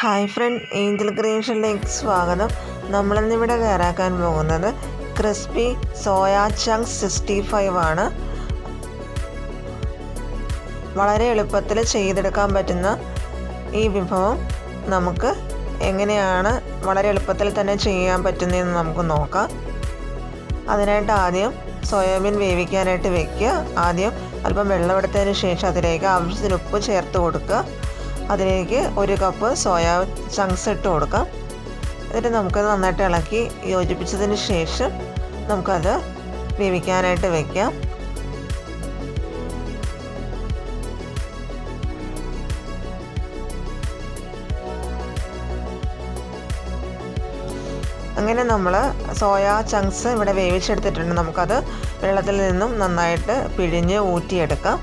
Hi front, Angel ക്രിയേഷനിലേക്ക് സ്വാഗതം. നമ്മളിന്നിവിടെ തയ്യാറാക്കാൻ പോകുന്നത് ക്രിസ്പി സോയ ചങ്ക്സ് 65 ആണ്. വളരെ എളുപ്പത്തിൽ ചെയ്തെടുക്കാൻ പറ്റുന്ന ഈ വിഭവം നമുക്ക് എങ്ങനെയാണ് വളരെ എളുപ്പത്തിൽ തന്നെ ചെയ്യാൻ പറ്റുന്നതെന്ന് നമുക്ക് നോക്കാം. അതിനായിട്ട് ആദ്യം സോയാബീൻ വേവിക്കാനായിട്ട് വെക്കുക. ആദ്യം അല്പം വെള്ളമെടുത്തതിന് ശേഷം അതിലേക്ക് ആവശ്യത്തിന് ഉപ്പ് ചേർത്ത് കൊടുക്കുക. അതിലേക്ക് 1 കപ്പ് സോയ ചങ്ക്സ് ഇട്ട് കൊടുക്കാം. എന്നിട്ട് നമുക്കത് നന്നായിട്ട് ഇളക്കി യോജിപ്പിച്ചതിന് ശേഷം നമുക്കത് വേവിക്കാനായിട്ട് വയ്ക്കാം. അങ്ങനെ നമ്മൾ സോയ ചങ്ക്സ് ഇവിടെ വേവിച്ചെടുത്തിട്ടുണ്ട്. നമുക്കത് വെള്ളത്തിൽ നിന്നും നന്നായിട്ട് പിഴിഞ്ഞ് ഊറ്റിയെടുക്കാം.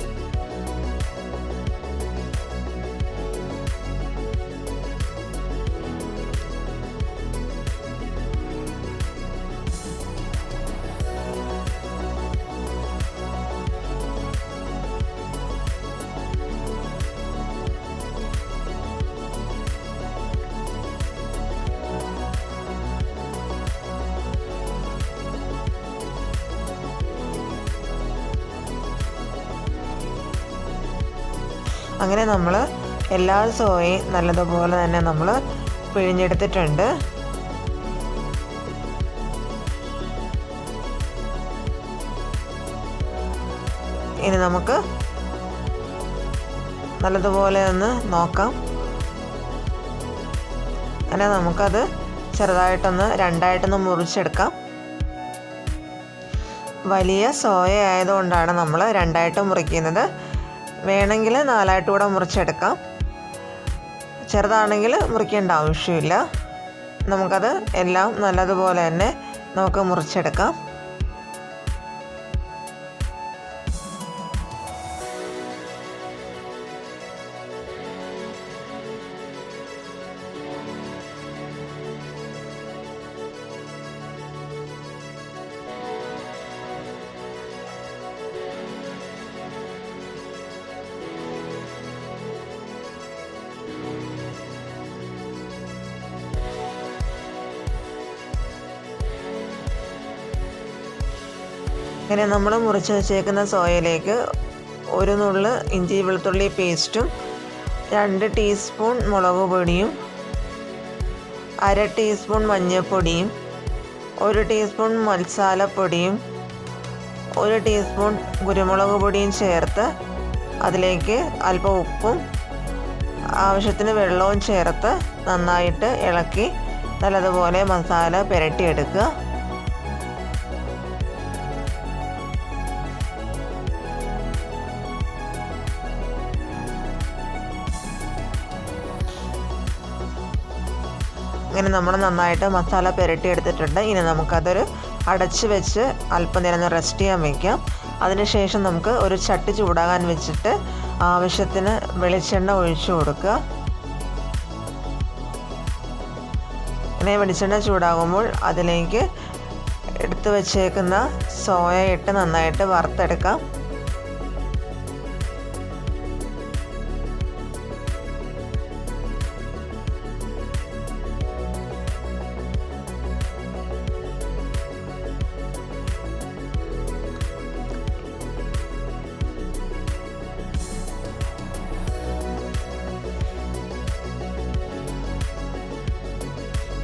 അങ്ങനെ നമ്മൾ എല്ലാ സോയയും നല്ലതുപോലെ തന്നെ നമ്മൾ പിഴിഞ്ഞെടുത്തിട്ടുണ്ട്. ഇനി നമുക്ക് നല്ലതുപോലെ ഒന്ന് നോക്കാം. അങ്ങനെ നമുക്കത് ചെറുതായിട്ടൊന്ന് രണ്ടായിട്ടൊന്ന് മുറിച്ചെടുക്കാം. വലിയ സോയ ആയതുകൊണ്ടാണ് നമ്മൾ രണ്ടായിട്ട് മുറിക്കുന്നത്. വേണമെങ്കിൽ 4ആയിട്ട് കൂടെ മുറിച്ചെടുക്കാം. ചെറുതാണെങ്കിൽ മുറിക്കേണ്ട ആവശ്യമില്ല. നമുക്കത് എല്ലാം നല്ലതുപോലെ തന്നെ നമുക്ക് മുറിച്ചെടുക്കാം. അങ്ങനെ നമ്മൾ മുറിച്ച് വെച്ചേക്കുന്ന സോയയിലേക്ക് 1 നുള്ള് ഇഞ്ചി വെളുത്തുള്ളി പേസ്റ്റും 2 ടീസ്പൂൺ മുളക് പൊടിയും 1/2 ടീസ്പൂൺ മഞ്ഞൾപ്പൊടിയും 1 ടീസ്പൂൺ മസാലപ്പൊടിയും 1 ടീസ്പൂൺ കുരുമുളക് പൊടിയും ചേർത്ത് അതിലേക്ക് അല്പം ഉപ്പും ആവശ്യത്തിന് വെള്ളവും ചേർത്ത് നന്നായിട്ട് ഇളക്കി നല്ലതുപോലെ മസാല പുരട്ടിയെടുക്കുക. ഇങ്ങനെ നമ്മൾ നന്നായിട്ട് മസാല പുരട്ടിയെടുത്തിട്ടുണ്ട്. ഇനി നമുക്കതൊരു അടച്ച് വെച്ച് അല്പനേരം റെസ്റ്റ് ചെയ്യാൻ വയ്ക്കാം. അതിനുശേഷം നമുക്ക് ഒരു ചട്ടി ചൂടാകാൻ വെച്ചിട്ട് ആവശ്യത്തിന് വെളിച്ചെണ്ണ ഒഴിച്ചു കൊടുക്കുക. ഇങ്ങനെ വെളിച്ചെണ്ണ ചൂടാകുമ്പോൾ അതിലേക്ക് എടുത്തു വച്ചേക്കുന്ന സോയ ഇട്ട് നന്നായിട്ട് വറുത്തെടുക്കാം.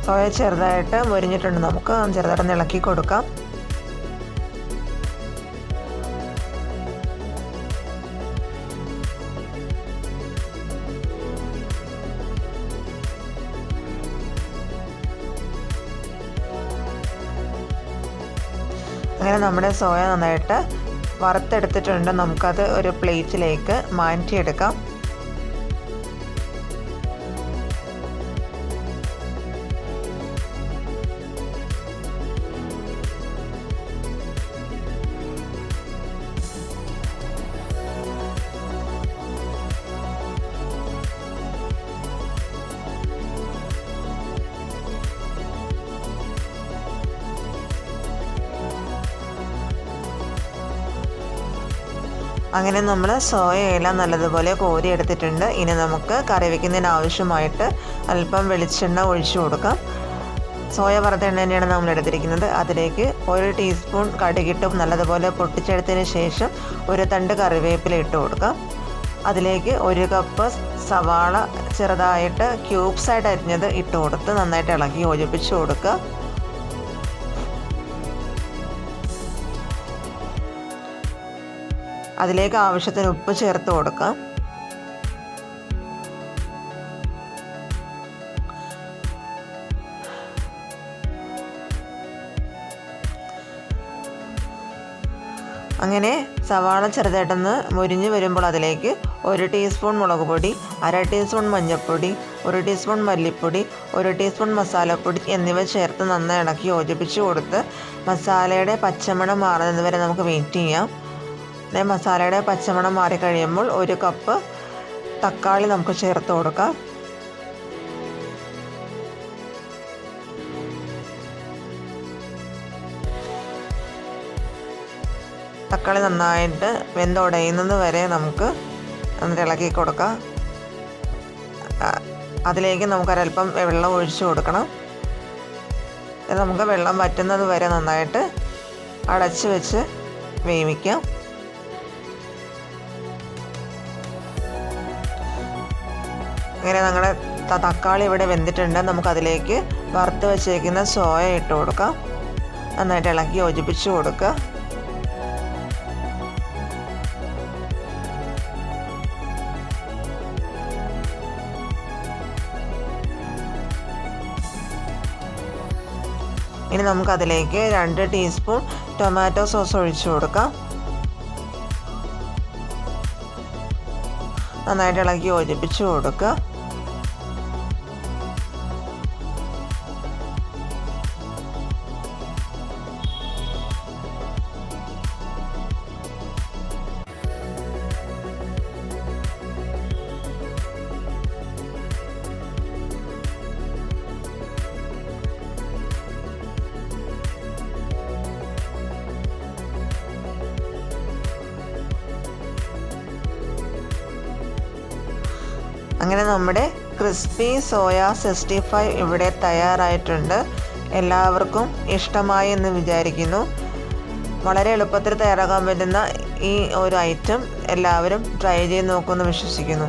സോയ ചെറുതായിട്ട് മൊരിഞ്ഞിട്ടുണ്ട്. നമുക്ക് ചെറുതായിട്ട് ഇളക്കി കൊടുക്കാം. അങ്ങനെ നമ്മുടെ സോയ നന്നായിട്ട് വറുത്തെടുത്തിട്ടുണ്ട്. നമുക്കത് ഒരു പ്ലേറ്റിലേക്ക് മാറ്റിയെടുക്കാം. അങ്ങനെ നമ്മൾ സോയയെല്ലാം നല്ലതുപോലെ കോരി എടുത്തിട്ടുണ്ട്. ഇനി നമുക്ക് കറി വയ്ക്കുന്നതിന് ആവശ്യമായിട്ട് അല്പം വെളിച്ചെണ്ണ ഒഴിച്ചു കൊടുക്കാം. സോയ വറുത്ത എണ്ണ തന്നെയാണ് നമ്മൾ എടുത്തിരിക്കുന്നത്. അതിലേക്ക് 1 ടീസ്പൂൺ കടുകിട്ട് നല്ലതുപോലെ പൊട്ടിച്ചെടുത്തതിന് ശേഷം ഒരു തണ്ട് കറിവേപ്പില ഇട്ട് കൊടുക്കാം. അതിലേക്ക് 1 കപ്പ് സവാള ചെറുതായിട്ട് ക്യൂബ്സായിട്ട് അരിഞ്ഞത് ഇട്ട് കൊടുത്ത് നന്നായിട്ട് ഇളക്കി യോജിപ്പിച്ച് കൊടുക്കുക. അതിലേക്ക് ആവശ്യത്തിന് ഉപ്പ് ചേർത്ത് കൊടുക്കാം. അങ്ങനെ സവാള ചെറുതായിട്ടൊന്ന് മുരിഞ്ഞ് വരുമ്പോൾ അതിലേക്ക് 1 ടീസ്പൂൺ മുളക് പൊടി, 1/2 ടീസ്പൂൺ മഞ്ഞൾപ്പൊടി, 1 ടീസ്പൂൺ മല്ലിപ്പൊടി, 1 ടീസ്പൂൺ മസാലപ്പൊടി എന്നിവ ചേർത്ത് നന്നായി ഇളക്കി യോജിപ്പിച്ച് കൊടുത്ത് മസാലയുടെ പച്ചമണം മാറുന്നത് വരെ നമുക്ക് വെയിറ്റ് ചെയ്യാം. മസാലയുടെ പച്ചമണം മാറിക്കഴിയുമ്പോൾ 1 കപ്പ് തക്കാളി നമുക്ക് ചേർത്ത് കൊടുക്കാം. തക്കാളി നന്നായിട്ട് വെന്തുടയുന്നത് വരെ നമുക്ക് എന്നിട്ട് ഇളക്കി കൊടുക്കാം. അതിലേക്ക് നമുക്കൊരൽപ്പം വെള്ളം ഒഴിച്ചു കൊടുക്കണം. നമുക്ക് വെള്ളം വറ്റുന്നത് വരെ നന്നായിട്ട് അടച്ച് വെച്ച് വേവിക്കാം. അങ്ങനെ നമ്മുടെ തക്കാളി ഇവിടെ വെന്തിട്ടുണ്ട്. നമുക്കതിലേക്ക് വറുത്ത് വെച്ചേക്കുന്ന സോയ ഇട്ട് കൊടുക്കാം. നന്നായിട്ട് ഇളക്കി യോജിപ്പിച്ച് കൊടുക്കുക. ഇനി നമുക്കതിലേക്ക് 2 ടീസ്പൂൺ ടൊമാറ്റോ സോസ് ഒഴിച്ചു കൊടുക്കാം. നന്നായിട്ട് ഇളക്കി യോജിപ്പിച്ച് കൊടുക്കുക. അങ്ങനെ നമ്മുടെ ക്രിസ്പി സോയ 65 ഇവിടെ തയ്യാറായിട്ടുണ്ട്. എല്ലാവർക്കും ഇഷ്ടമായി എന്ന് വിചാരിക്കുന്നു. വളരെ എളുപ്പത്തിൽ തയ്യാറാക്കാൻ പറ്റുന്ന ഈ ഒരു ഐറ്റം എല്ലാവരും ട്രൈ ചെയ്ത് നോക്കുമെന്ന് വിശ്വസിക്കുന്നു.